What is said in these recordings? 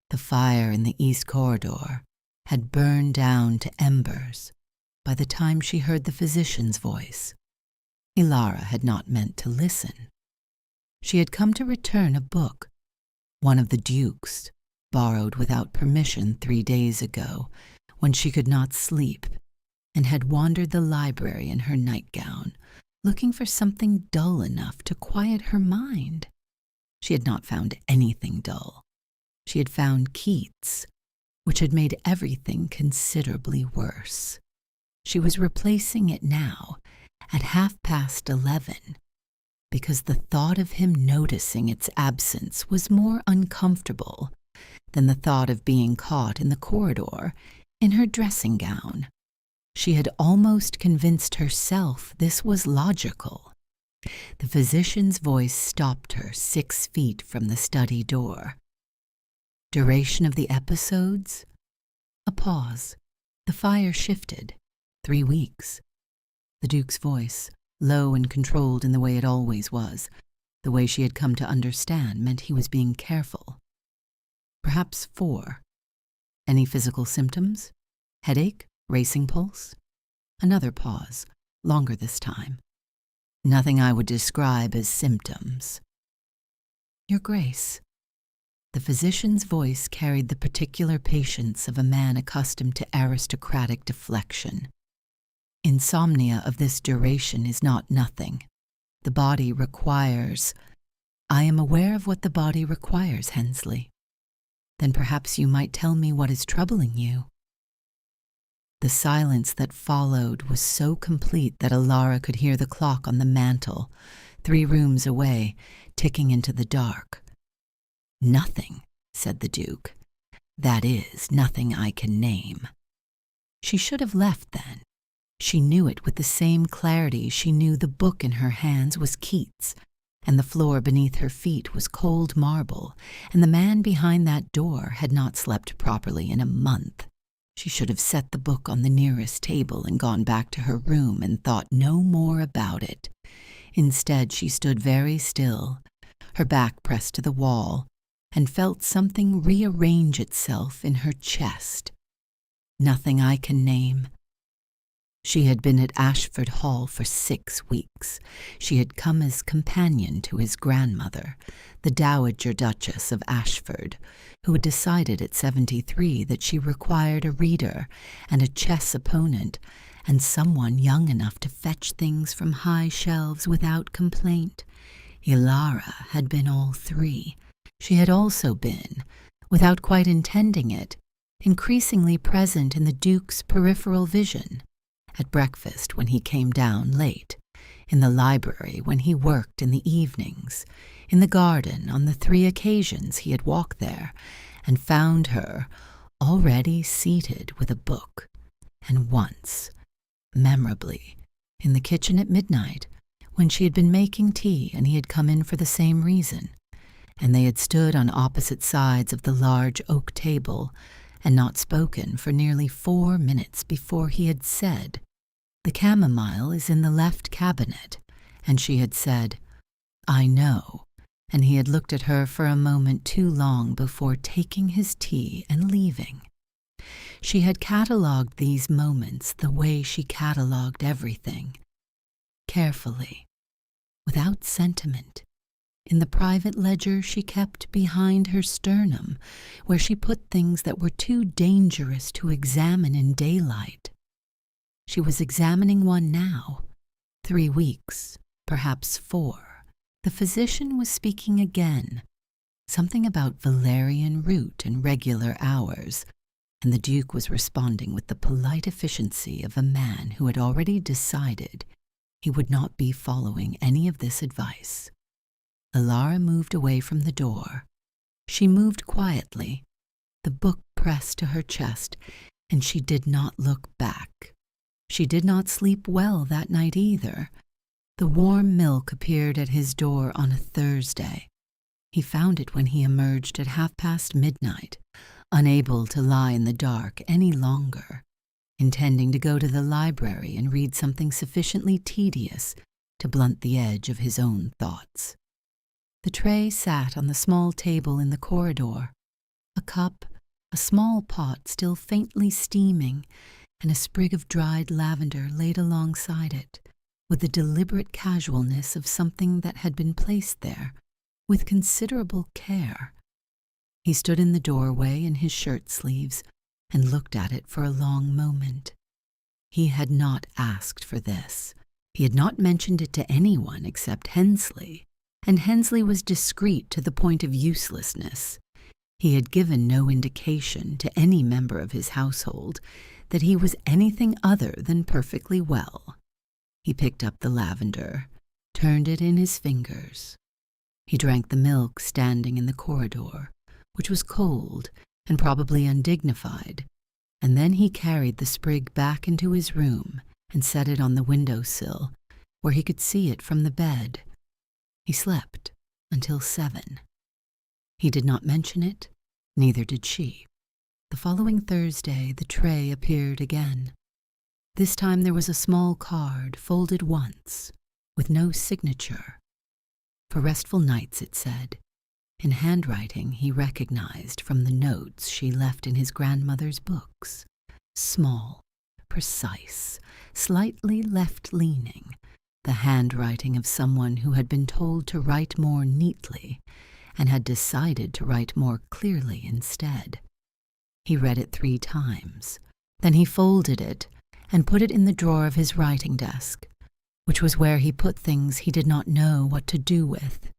The fire in the east corridor had burned down to embers by the time she heard the physician's voice. Ilara had not meant to listen. She had come to return a book, one of the Duke's, borrowed without permission 3 days ago, when she could not sleep, and had wandered the library in her nightgown, looking for something dull enough to quiet her mind. She had not found anything dull. She had found Keats, which had made everything considerably worse. She was replacing it now at 11:30, because the thought of him noticing its absence was more uncomfortable than the thought of being caught in the corridor in her dressing gown. She had almost convinced herself this was logical. The physician's voice stopped her 6 feet from the study door. Duration of the episodes? A pause. The fire shifted. 3 weeks. The Duke's voice, low and controlled in the way it always was, the way she had come to understand, meant he was being careful. Perhaps 4. Any physical symptoms? Headache? Racing pulse? Another pause, longer this time. Nothing I would describe as symptoms. Your Grace. The physician's voice carried the particular patience of a man accustomed to aristocratic deflection. Insomnia of this duration is not nothing. The body requires— I am aware of what the body requires, Hensley. Then perhaps you might tell me what is troubling you. The silence that followed was so complete that Ilara could hear the clock on the mantel, 3 rooms away, ticking into the dark. Nothing, said the Duke. That is, nothing I can name. She should have left then. She knew it with the same clarity she knew the book in her hands was Keats, and the floor beneath her feet was cold marble, and the man behind that door had not slept properly in a month. She should have set the book on the nearest table and gone back to her room and thought no more about it. Instead, she stood very still, her back pressed to the wall, and felt something rearrange itself in her chest. Nothing I can name. She had been at Ashford Hall for 6 weeks. She had come as companion to his grandmother, the Dowager Duchess of Ashford, who had decided at 73 that she required a reader and a chess opponent, and someone young enough to fetch things from high shelves without complaint. Ilara had been all 3. She had also been, without quite intending it, increasingly present in the Duke's peripheral vision. At breakfast when he came down late, in the library when he worked in the evenings, in the garden on the 3 occasions he had walked there, and found her already seated with a book, and once, memorably, in the kitchen at midnight, when she had been making tea and he had come in for the same reason, and they had stood on opposite sides of the large oak table and not spoken for nearly 4 minutes before he had said, "The chamomile is in the left cabinet," and she had said, "I know," and he had looked at her for a moment too long before taking his tea and leaving. She had catalogued these moments the way she catalogued everything, carefully, without sentiment, in the private ledger she kept behind her sternum, where she put things that were too dangerous to examine in daylight. She was examining one now, 3 weeks, perhaps 4. The physician was speaking again, something about valerian root and regular hours, and the Duke was responding with the polite efficiency of a man who had already decided he would not be following any of this advice. Ilara moved away from the door. She moved quietly, the book pressed to her chest, and she did not look back. She did not sleep well that night either. The warm milk appeared at his door on a Thursday. He found it when he emerged at midnight, unable to lie in the dark any longer, intending to go to the library and read something sufficiently tedious to blunt the edge of his own thoughts. The tray sat on the small table in the corridor, a cup, a small pot still faintly steaming, and a sprig of dried lavender laid alongside it, with the deliberate casualness of something that had been placed there with considerable care. He stood in the doorway in his shirt sleeves and looked at it for a long moment. He had not asked for this. He had not mentioned it to anyone except Hensley, and Hensley was discreet to the point of uselessness. He had given no indication to any member of his household that he was anything other than perfectly well. He picked up the lavender, turned it in his fingers. He drank the milk standing in the corridor, which was cold and probably undignified, and then he carried the sprig back into his room and set it on the windowsill, where he could see it from the bed. He slept until 7. He did not mention it, neither did she. The following Thursday the tray appeared again. This time there was a small card folded once, with no signature. For restful nights, it said, in handwriting he recognized from the notes she left in his grandmother's books. Small, precise, slightly left-leaning, the handwriting of someone who had been told to write more neatly and had decided to write more clearly instead. He read it 3 times. Then he folded it and put it in the drawer of his writing desk, which was where he put things he did not know what to do with.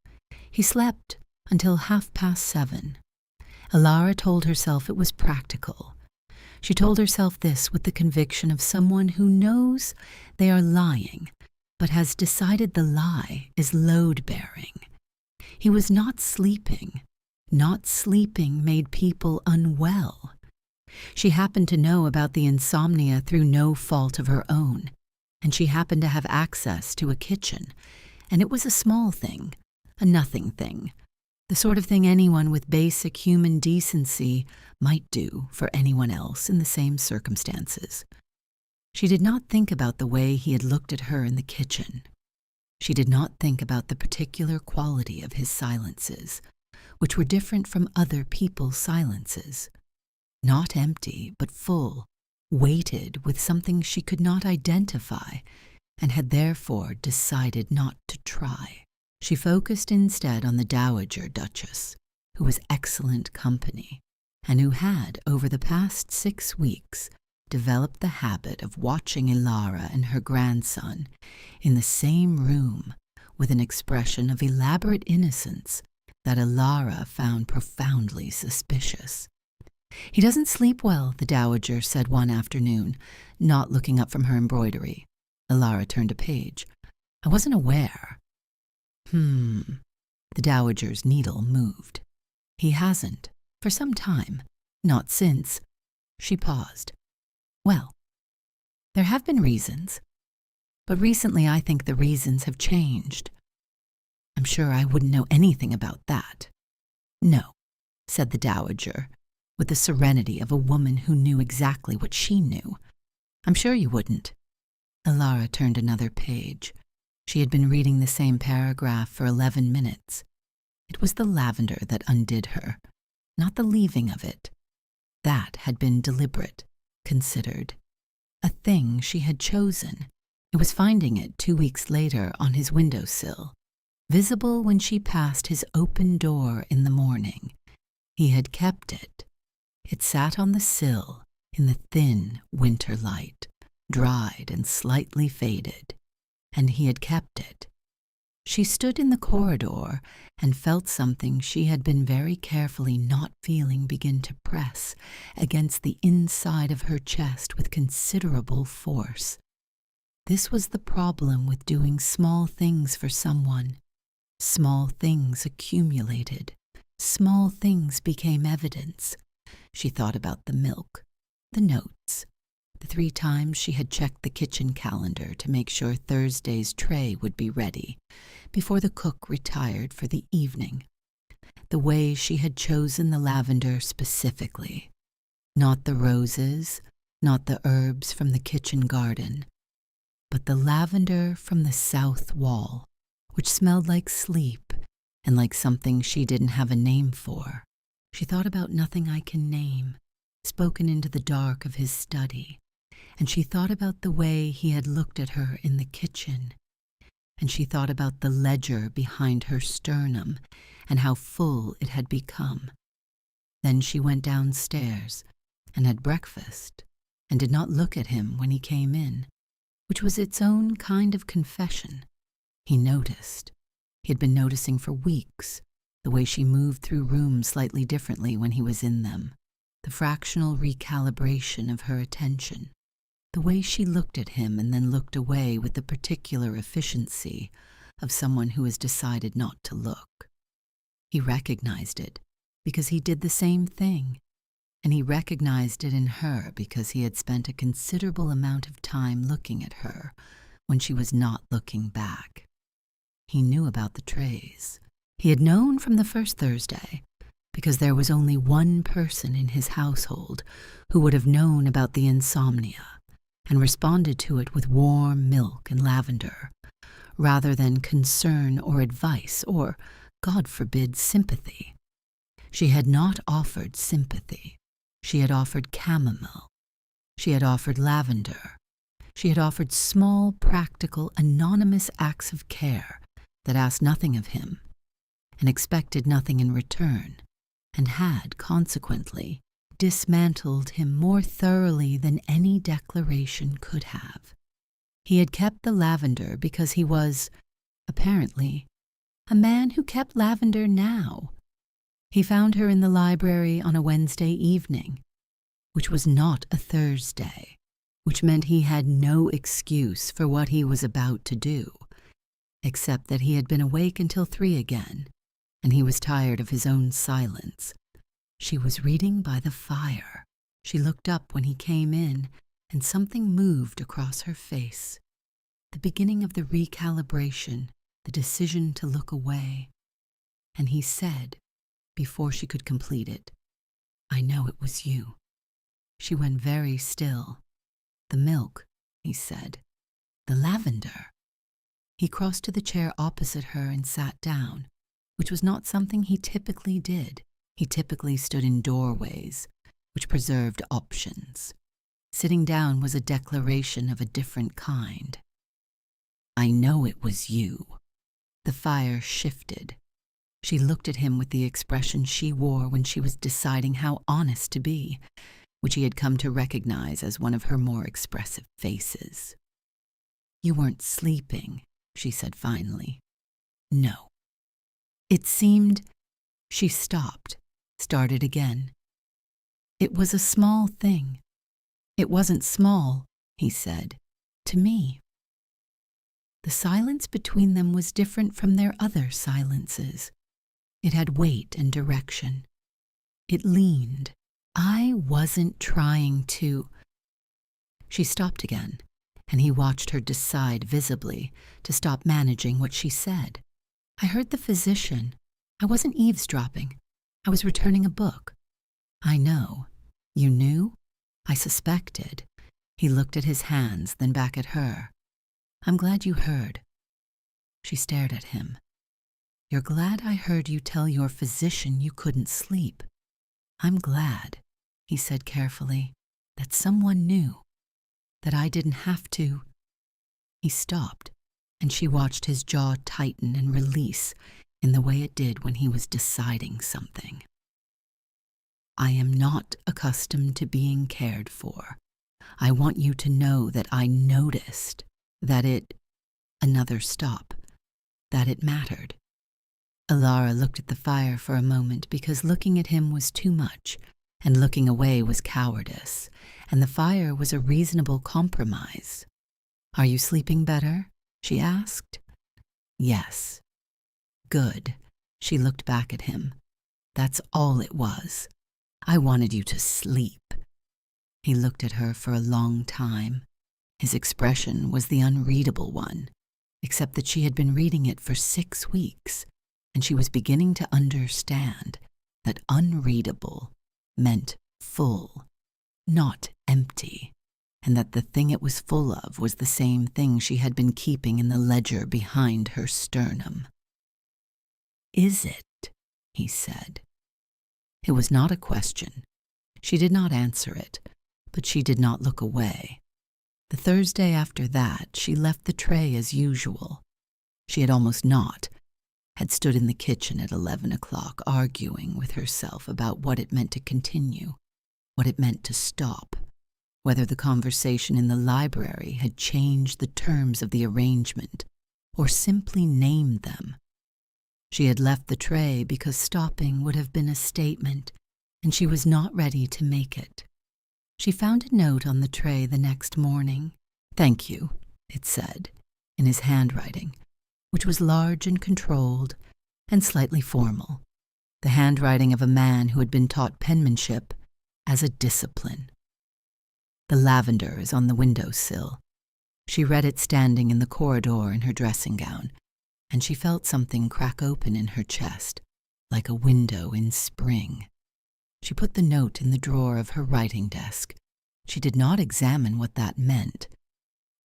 He slept until 7:30. Alara told herself it was practical. She told herself this with the conviction of someone who knows they are lying, but has decided the lie is load-bearing. He was not sleeping. Not sleeping made people unwell. She happened to know about the insomnia through no fault of her own, and she happened to have access to a kitchen, and it was a small thing, a nothing thing, the sort of thing anyone with basic human decency might do for anyone else in the same circumstances. She did not think about the way he had looked at her in the kitchen. She did not think about the particular quality of his silences, which were different from other people's silences. Not empty, but full, weighted with something she could not identify, and had therefore decided not to try. She focused instead on the Dowager Duchess, who was excellent company, and who had, over the past 6 weeks, developed the habit of watching Alara and her grandson in the same room with an expression of elaborate innocence that Alara found profoundly suspicious. "He doesn't sleep well," the Dowager said one afternoon, not looking up from her embroidery. Alara turned a page. "I wasn't aware." The Dowager's needle moved. "He hasn't, for some time. Not since." She paused. "Well, there have been reasons, but recently I think the reasons have changed." "I'm sure I wouldn't know anything about that." "No," said the Dowager, with the serenity of a woman who knew exactly what she knew. "I'm sure you wouldn't." Alara turned another page. She had been reading the same paragraph for 11 minutes. It was the lavender that undid her, not the leaving of it. That had been deliberate, considered, a thing she had chosen. It was finding it 2 weeks later on his windowsill, visible when she passed his open door in the morning. He had kept it. It sat on the sill in the thin winter light, dried and slightly faded, and he had kept it. She stood in the corridor and felt something she had been very carefully not feeling begin to press against the inside of her chest with considerable force. This was the problem with doing small things for someone. Small things accumulated. Small things became evidence. She thought about the milk, the notes, the 3 times she had checked the kitchen calendar to make sure Thursday's tray would be ready before the cook retired for the evening, the way she had chosen the lavender specifically, not the roses, not the herbs from the kitchen garden, but the lavender from the south wall, which smelled like sleep and like something she didn't have a name for. She thought about nothing I can name, spoken into the dark of his study, and she thought about the way he had looked at her in the kitchen, and she thought about the ledger behind her sternum and how full it had become. Then she went downstairs and had breakfast and did not look at him when he came in, which was its own kind of confession. He noticed. He had been noticing for weeks the way she moved through rooms slightly differently when he was in them, the fractional recalibration of her attention, the way she looked at him and then looked away with the particular efficiency of someone who has decided not to look. He recognized it because he did the same thing, and he recognized it in her because he had spent a considerable amount of time looking at her when she was not looking back. He knew about the trays. He had known from the first Thursday, because there was only one person in his household who would have known about the insomnia and responded to it with warm milk and lavender, rather than concern or advice or, God forbid, sympathy. She had not offered sympathy. She had offered chamomile. She had offered lavender. She had offered small, practical, anonymous acts of care that asked nothing of him and expected nothing in return, and had, consequently, dismantled him more thoroughly than any declaration could have. He had kept the lavender because he was, apparently, a man who kept lavender now. He found her in the library on a Wednesday evening, which was not a Thursday, which meant he had no excuse for what he was about to do, except that he had been awake until 3 again, and he was tired of his own silence. She was reading by the fire. She looked up when he came in, and something moved across her face. The beginning of the recalibration, the decision to look away. And he said, before she could complete it, "I know it was you." She went very still. "The milk," he said. "The lavender." He crossed to the chair opposite her and sat down, which was not something he typically did. He typically stood in doorways, which preserved options. Sitting down was a declaration of a different kind. "I know it was you." The fire shifted. She looked at him with the expression she wore when she was deciding how honest to be, which he had come to recognize as one of her more expressive faces. "You weren't sleeping," she said finally. "No." It seemed. She stopped, started again. "It was a small thing." "It wasn't small," he said, "to me." The silence between them was different from their other silences. It had weight and direction. It leaned. "I wasn't trying to—" She stopped again, and he watched her decide visibly to stop managing what she said. "I heard the physician. I wasn't eavesdropping. I was returning a book." "I know. You knew?" "I suspected." He looked at his hands, then back at her. "I'm glad you heard." She stared at him. "You're glad I heard you tell your physician you couldn't sleep." "I'm glad," he said carefully, "that someone knew, that I didn't have to." He stopped, and she watched his jaw tighten and release in the way it did when he was deciding something. "I am not accustomed to being cared for. I want you to know that I noticed that it—" another stop, "that it mattered." Alara looked at the fire for a moment because looking at him was too much, and looking away was cowardice, and the fire was a reasonable compromise. "Are you sleeping better?" she asked. "Yes." "Good." She looked back at him. "That's all it was. I wanted you to sleep." He looked at her for a long time. His expression was the unreadable one, except that she had been reading it for 6 weeks, and she was beginning to understand that unreadable meant full, not empty, and that the thing it was full of was the same thing she had been keeping in the ledger behind her sternum. "Is it?" he said. It was not a question. She did not answer it, but she did not look away. The Thursday after that, she left the tray as usual. She had almost had stood in the kitchen at 11 o'clock arguing with herself about what it meant to continue, what it meant to stop, whether the conversation in the library had changed the terms of the arrangement or simply named them. She had left the tray because stopping would have been a statement, and she was not ready to make it. She found a note on the tray the next morning. "Thank you," it said, in his handwriting, which was large and controlled and slightly formal, the handwriting of a man who had been taught penmanship as a discipline. "The lavender is on the windowsill." She read it standing in the corridor in her dressing gown, and she felt something crack open in her chest, like a window in spring. She put the note in the drawer of her writing desk. She did not examine what that meant.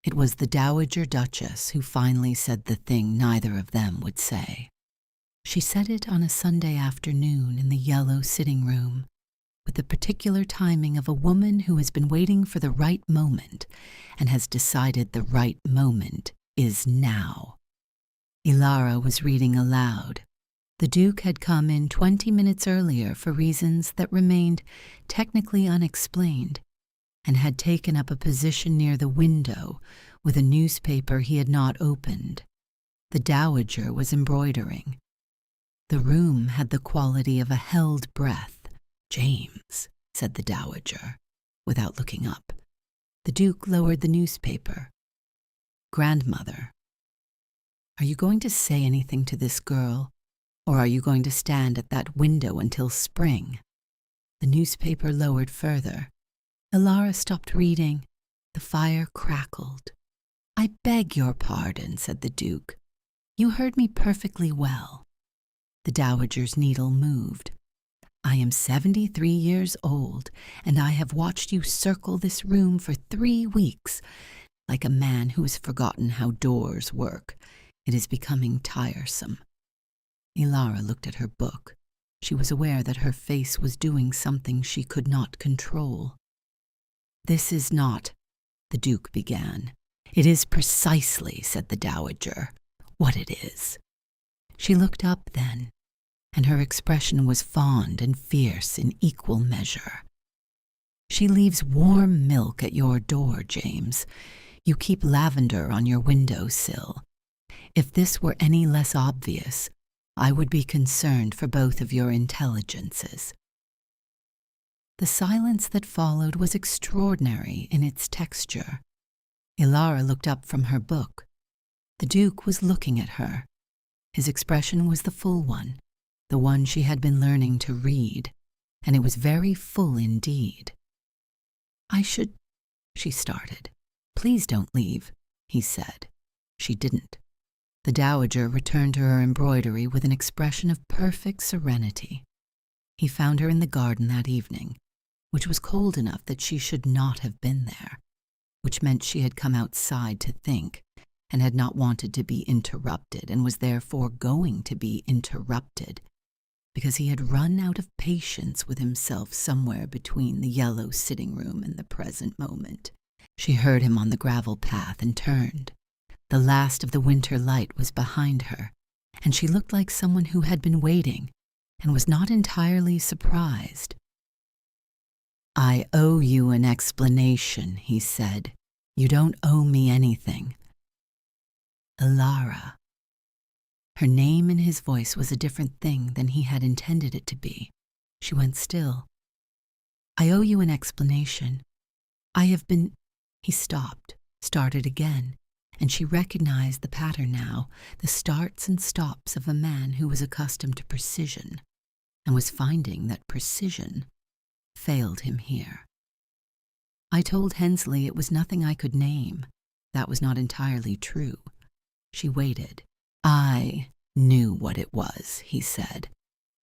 It was the Dowager Duchess who finally said the thing neither of them would say. She said it on a Sunday afternoon in the yellow sitting room, with the particular timing of a woman who has been waiting for the right moment and has decided the right moment is now. Ilara was reading aloud. The Duke had come in 20 minutes earlier for reasons that remained technically unexplained, and had taken up a position near the window with a newspaper he had not opened. The Dowager was embroidering. The room had the quality of a held breath. "James," said the Dowager, without looking up. The Duke lowered the newspaper. "Grandmother, are you going to say anything to this girl, or are you going to stand at that window until spring?" The newspaper lowered further. Ilara stopped reading. The fire crackled. "I beg your pardon," said the Duke. "You heard me perfectly well." The Dowager's needle moved. "I am 73 years old, and I have watched you circle this room for 3 weeks, like a man who has forgotten how doors work. It is becoming tiresome." Ilara looked at her book. She was aware that her face was doing something she could not control. "This is not," the Duke began. "It is precisely," said the Dowager, "what it is." She looked up then, and her expression was fond and fierce in equal measure. "She leaves warm milk at your door, James. You keep lavender on your windowsill. If this were any less obvious, I would be concerned for both of your intelligences." The silence that followed was extraordinary in its texture. Ilara looked up from her book. The Duke was looking at her. His expression was the full one, the one she had been learning to read, and it was very full indeed. "I should—" she started. "Please don't leave," he said. She didn't. The Dowager returned to her embroidery with an expression of perfect serenity. He found her in the garden that evening, which was cold enough that she should not have been there, which meant she had come outside to think, and had not wanted to be interrupted, and was therefore going to be interrupted, because he had run out of patience with himself somewhere between the yellow sitting room and the present moment. She heard him on the gravel path and turned. The last of the winter light was behind her, and she looked like someone who had been waiting and was not entirely surprised. "I owe you an explanation," he said. "You don't owe me anything." "Ilara." Her name in his voice was a different thing than he had intended it to be. She went still. "I owe you an explanation. I have been—" He stopped, started again, and she recognized the pattern now, the starts and stops of a man who was accustomed to precision, and was finding that precision failed him here. "I told Hensley it was nothing I could name. That was not entirely true." She waited. "I knew what it was," he said.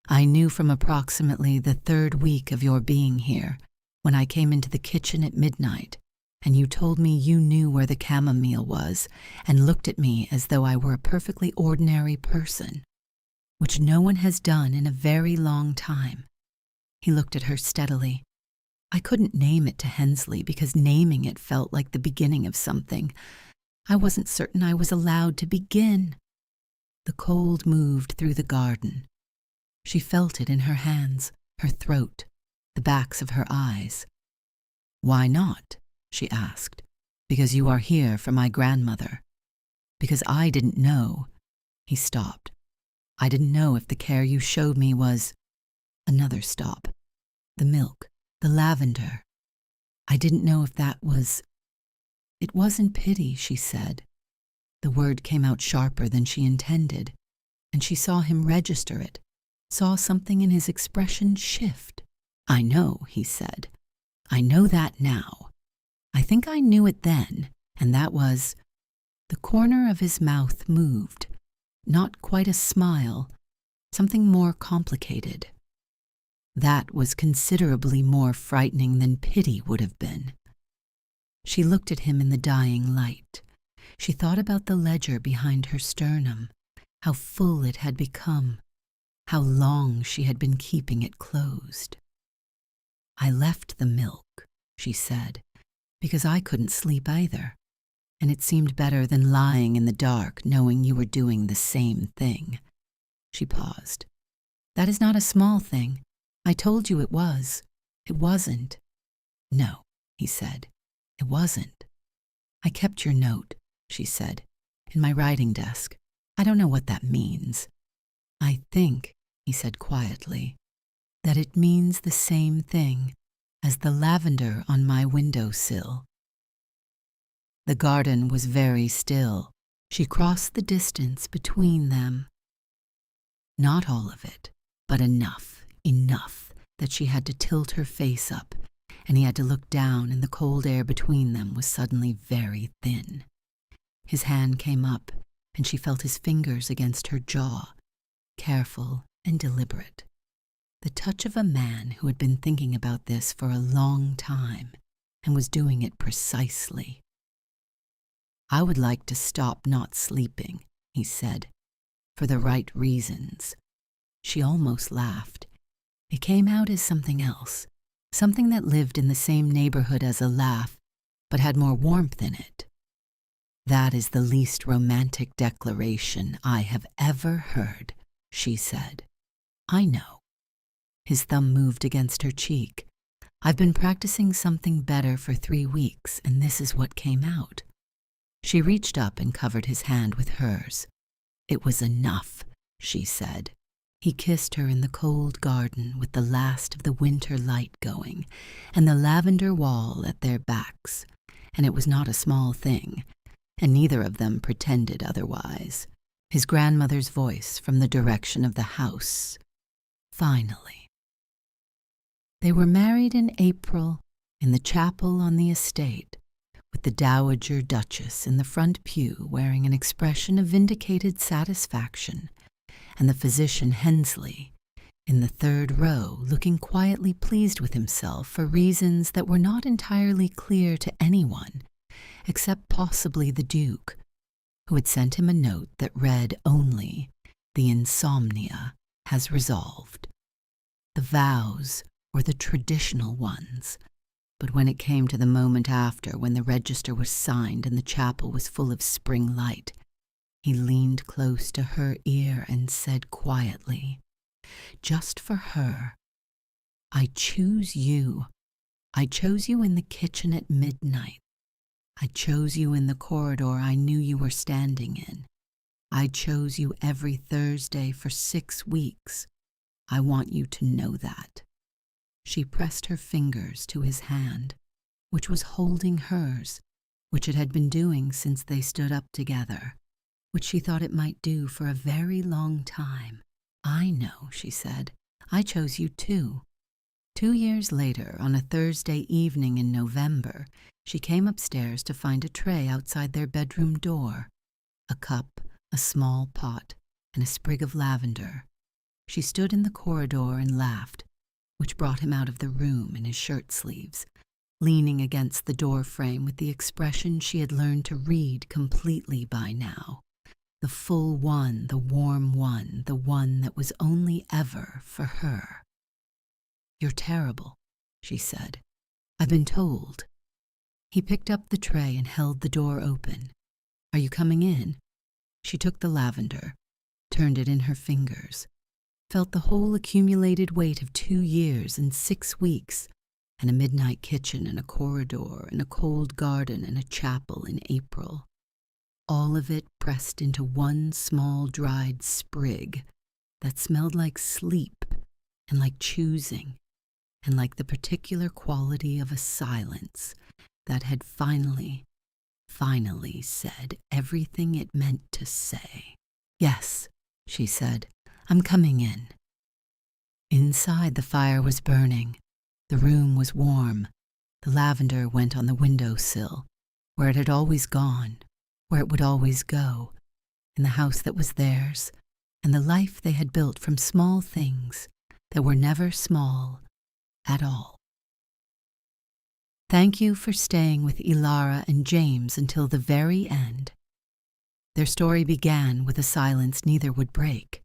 "I knew from approximately the 3rd week of your being here, when I came into the kitchen at midnight, and you told me you knew where the chamomile was, and looked at me as though I were a perfectly ordinary person, which no one has done in a very long time. He looked at her steadily. I couldn't name it to Hensley because naming it felt like the beginning of something. I wasn't certain I was allowed to begin. The cold moved through the garden. She felt it in her hands, her throat, the backs of her eyes. Why not? She asked. Because you are here for my grandmother. Because I didn't know. He stopped. I didn't know if the care you showed me was... Another stop. The milk, the lavender. I didn't know if that was... It wasn't pity, she said. The word came out sharper than she intended, and she saw him register it, saw something in his expression shift. I know, he said. I know that now. I think I knew it then, and that was... The corner of his mouth moved. Not quite a smile, something more complicated. That was considerably more frightening than pity would have been. She looked at him in the dying light. She thought about the ledger behind her sternum, how full it had become, how long she had been keeping it closed. I left the milk, she said, because I couldn't sleep either, and it seemed better than lying in the dark knowing you were doing the same thing. She paused. That is not a small thing. I told you it was. It wasn't. No, he said. It wasn't. I kept your note, she said, in my writing desk. I don't know what that means. I think, he said quietly, that it means the same thing as the lavender on my windowsill. The garden was very still. She crossed the distance between them. Not all of it, but enough that she had to tilt her face up, and he had to look down, and the cold air between them was suddenly very thin. His hand came up, and she felt his fingers against her jaw, careful and deliberate. The touch of a man who had been thinking about this for a long time and was doing it precisely. I would like to stop not sleeping, he said, for the right reasons. She almost laughed. It came out as something else, something that lived in the same neighborhood as a laugh, but had more warmth in it. That is the least romantic declaration I have ever heard, she said. I know. His thumb moved against her cheek. I've been practicing something better for 3 weeks, and this is what came out. She reached up and covered his hand with hers. It was enough, she said. He kissed her in the cold garden with the last of the winter light going, and the lavender wall at their backs, and it was not a small thing, and neither of them pretended otherwise. His grandmother's voice from the direction of the house. Finally. They were married in April in the chapel on the estate, with the Dowager Duchess in the front pew wearing an expression of vindicated satisfaction, and the physician Hensley in the 3rd row looking quietly pleased with himself for reasons that were not entirely clear to anyone, except possibly the Duke, who had sent him a note that read only, "The insomnia has resolved." The vows were the traditional ones, but when it came to the moment after, when the register was signed and the chapel was full of spring light, he leaned close to her ear and said quietly, just for her, I choose you. I chose you in the kitchen at midnight. I chose you in the corridor I knew you were standing in. I chose you every Thursday for 6 weeks. I want you to know that. She pressed her fingers to his hand, which was holding hers, which it had been doing since they stood up together, which she thought it might do for a very long time. I know, she said. I chose you too. 2 years later, on a Thursday evening in November, she came upstairs to find a tray outside their bedroom door, a cup, a small pot, and a sprig of lavender. She stood in the corridor and laughed, which brought him out of the room in his shirt sleeves, leaning against the door frame with the expression she had learned to read completely by now. The full one, the warm one, the one that was only ever for her. "You're terrible," she said. "I've been told." He picked up the tray and held the door open. "Are you coming in?" She took the lavender, turned it in her fingers, felt the whole accumulated weight of 2 years and 6 weeks, and a midnight kitchen and a corridor and a cold garden and a chapel in April. All of it pressed into one small dried sprig that smelled like sleep and like choosing and like the particular quality of a silence that had finally said everything it meant to say. "Yes," she said, "I'm coming in." Inside, the fire was burning. The room was warm. The lavender went on the windowsill, where it had always gone, where it would always go, in the house that was theirs, and the life they had built from small things that were never small at all. Thank you for staying with Ilara and James until the very end. Their story began with a silence neither would break,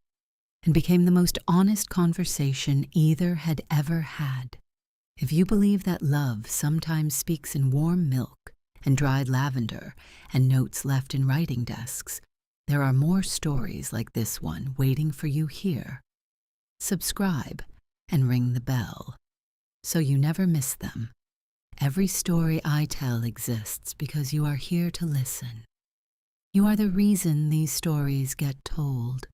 and became the most honest conversation either had ever had. If you believe that love sometimes speaks in warm milk and dried lavender and notes left in writing desks, there are more stories like this one waiting for you here. Subscribe and ring the bell so you never miss them. Every story I tell exists because you are here to listen. You are the reason these stories get told.